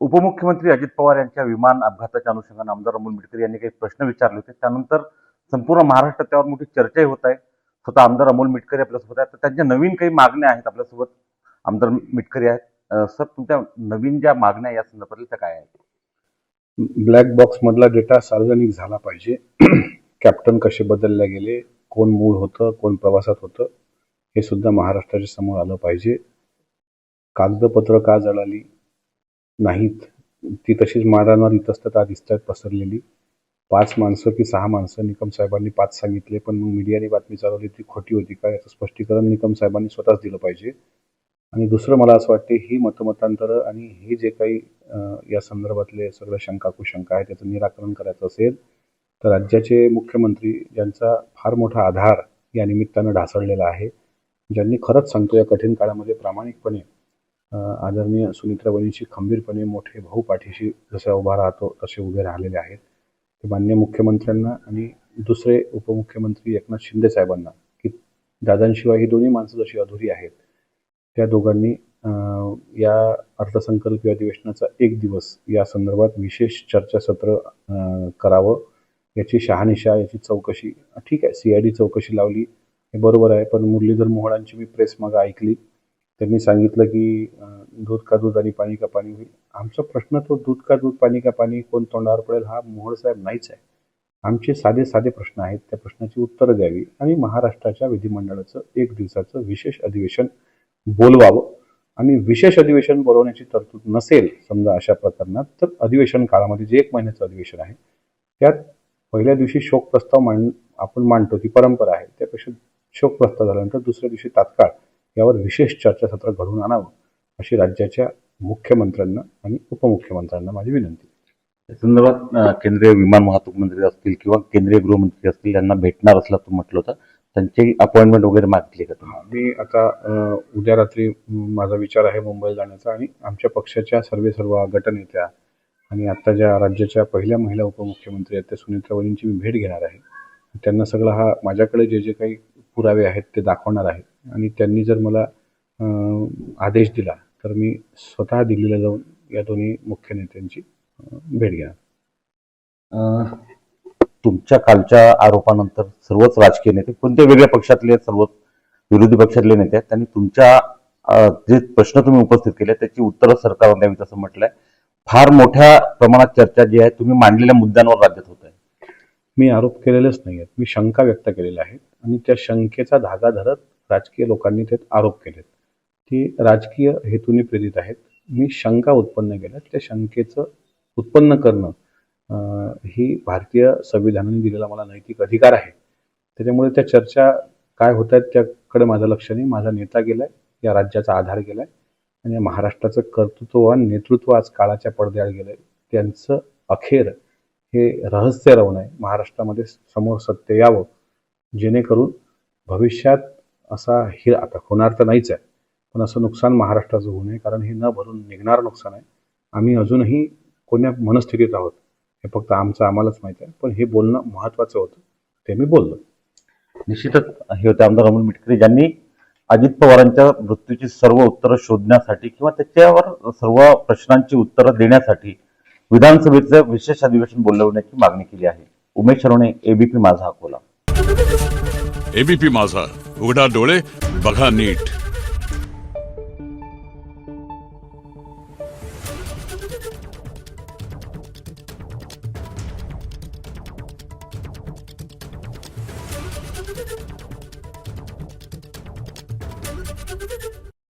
उपमुख्यमंत्री अजित पवार यांच्या विमान अपघाताच्या अनुषंगाने आमदार अमोल मिटकर यांनी काही प्रश्न विचारले होते. त्यानंतर संपूर्ण महाराष्ट्रात त्यावर मोठी चर्चाही होत आहे. स्वतः आमदार अमोल मिटकर आपल्यासोबत आहेत. तर त्यांच्या नवीन काही मागण्या आहेत आपल्यासोबत. आमदार मिटकर आहेत. सर, तुमच्या नवीन ज्या मागण्या या संदर्भातल्या त्या काय आहेत? ब्लॅक बॉक्स मधला डेटा सार्वजनिक झाला पाहिजे. कॅप्टन कसे बदलले गेले, कोण मूळ होतं, कोण प्रवासात होतं, हे सुद्धा महाराष्ट्राच्या समोर आलं पाहिजे. कागदपत्र का जळाली नाहीत, ती तशीच मारणार इतस्ततः दिसतात पसरलेली. 5 माणसं की 6 माणसं, निकम साहेबांनी 5 सांगितले, पण मग मीडियाने बातमी चालवली ती खोटी होती का, याचं स्पष्टीकरण निकम साहेबांनी स्वतःच दिलं पाहिजे. आणि दुसरं मला असं वाटते, ही मतमतांतरं आणि हे जे काही या संदर्भातले सगळं शंका कुशंका आहे त्याचं निराकरण करायचं असेल तर राज्याचे मुख्यमंत्री, ज्यांचा फार मोठा आधार या निमित्तानं ढासळलेला आहे, ज्यांनी खरंच सांगतो या कठीण काळामध्ये प्रामाणिकपणे आदरणीय सुनित्रा वहिनींशी खंबीरपणे मोठे भाऊ पाठीशी जसा उभा राहतो तसे उभे राहिलेले आहेत, ते माननीय मुख्यमंत्र्यांना आणि दुसरे उपमुख्यमंत्री एकनाथ शिंदे साहेबांना, की दादांशिवाय ही दोन्ही माणसं जशी अधुरी आहेत, त्या दोघांनी या अर्थसंकल्पीय अधिवेशनाचा 1 दिवस या संदर्भात विशेष चर्चासत्र करावं. याची शहानिशा, याची चौकशी, ठीक आहे CID चौकशी लावली हे बरोबर आहे, पण मुरलीधर मोहोळांची मी प्रेस मागं ऐकली. त्यांनी सांगितलं की दूध का दूध आणि पाणी का पाणी होईल. आमचा प्रश्न तो दूध का दूध, पाणी का पाणी, कोण तोंडावर पडेल हा मोहोळ साहेब नाहीच आहे. आमचे साधे साधे प्रश्न आहेत, त्या प्रश्नाची उत्तरं द्यावी आणि महाराष्ट्राच्या विधिमंडळाचं 1 दिवसाचं विशेष अधिवेशन बोलवावं. आणि विशेष अधिवेशन बोलवण्याची तरतूद नसेल समजा अशा प्रकरणात, तर अधिवेशन काळामध्ये जे 1 महिन्याचं अधिवेशन आहे त्यात पहिल्या दिवशी शोक प्रस्ताव आपण मांडतो, ती परंपरा आहे, त्यापेक्षा शोक प्रस्ताव झाल्यानंतर दुसऱ्या दिवशी तात्काळ यावर विशेष चर्चासत्र घडवून आणावं, अशी राज्याच्या मुख्यमंत्र्यांना आणि उपमुख्यमंत्र्यांना माझी विनंती. या संदर्भात केंद्रीय विमान वाहतूक मंत्री असतील किंवा केंद्रीय गृहमंत्री असतील यांना भेटणार असल्याचं म्हटलं होतं, त्यांची अपॉइंटमेंट वगैरे मागितली का तुम्ही? मी आता उद्या रात्री माझा विचार आहे मुंबईला जाण्याचा, आणि आमच्या पक्षाच्या सर्व गटनेत्या आणि आता ज्या राज्याच्या पहिल्या महिला उपमुख्यमंत्री आहेत त्या सुनित्रा वहिनींची मी भेट घेणार आहे. त्यांना सगळं हा माझ्याकडे जे काही पुरावे आहेत ते दाखवणार आहे, आणि त्यांनी जर मला आदेश दिला तर मी स्वतः दिल्लीला जाऊन या दोन्ही मुख्य नेत्यांची भेट घेणार. तुमच्या कालच्या आरोपानंतर सर्वच राजकीय नेते, कोणत्या वेगळ्या पक्षातले, सर्व विरोधी पक्षातले नेते आहेत, त्यांनी तुमच्या जे प्रश्न तुम्ही उपस्थित केले त्याची उत्तरं सरकारवर द्यावीत असं म्हटलंय. फार मोठ्या प्रमाणात चर्चा जी आहे तुम्ही मांडलेल्या मुद्द्यांवर राज्यात होत आहे. मी आरोप केलेलेच नाही आहेत, मी शंका व्यक्त केलेल्या आहेत, आणि त्या शंकेचा धागा धरत राजकीय लोकांनी त्यात आरोप केलेत. ती राजकीय हेतूने प्रेरित आहेत. मी शंका उत्पन्न केल्या, त्या शंकेचं उत्पन्न करणं ही भारतीय संविधानाने दिलेला मला नैतिक अधिकार आहे. त्याच्यामुळे त्या चर्चा काय होत आहेत त्याकडे माझं लक्ष नाही. माझा नेता गेलाय, या राज्याचा आधार गेलाय, आणि महाराष्ट्राचं कर्तृत्ववान नेतृत्व आज काळाच्या पडद्याआड गेलंय. त्यांचं अखेर हे रहस्य राहू नये, महाराष्ट्रामध्ये समोर सत्य यावं, जेणेकरून भविष्यात असा हे आता होणार तर नाहीच आहे, पण असं नुकसान महाराष्ट्राचं होऊ नये, कारण हे न भरून निघणार नुकसान आहे. आम्ही अजूनही कोण्या मनस्थितीत आहोत हे फक्त आम्हालाच माहीत आहे, पण हे बोलणं महत्त्वाचं होतं, ते मी बोललो. निश्चितच हे होते आमदार अमोल मिटकर, ज्यांनी अजित पवारांच्या मृत्यूची सर्व उत्तरं शोधण्यासाठी किंवा त्याच्यावर सर्व प्रश्नांची उत्तरं देण्यासाठी विधानसभेचं विशेष अधिवेशन बोलवण्याची मागणी केली आहे. उमेश शरोणे, ABP माझा, अकोला. ABP माझा, उघडा डोळे बघा नीट.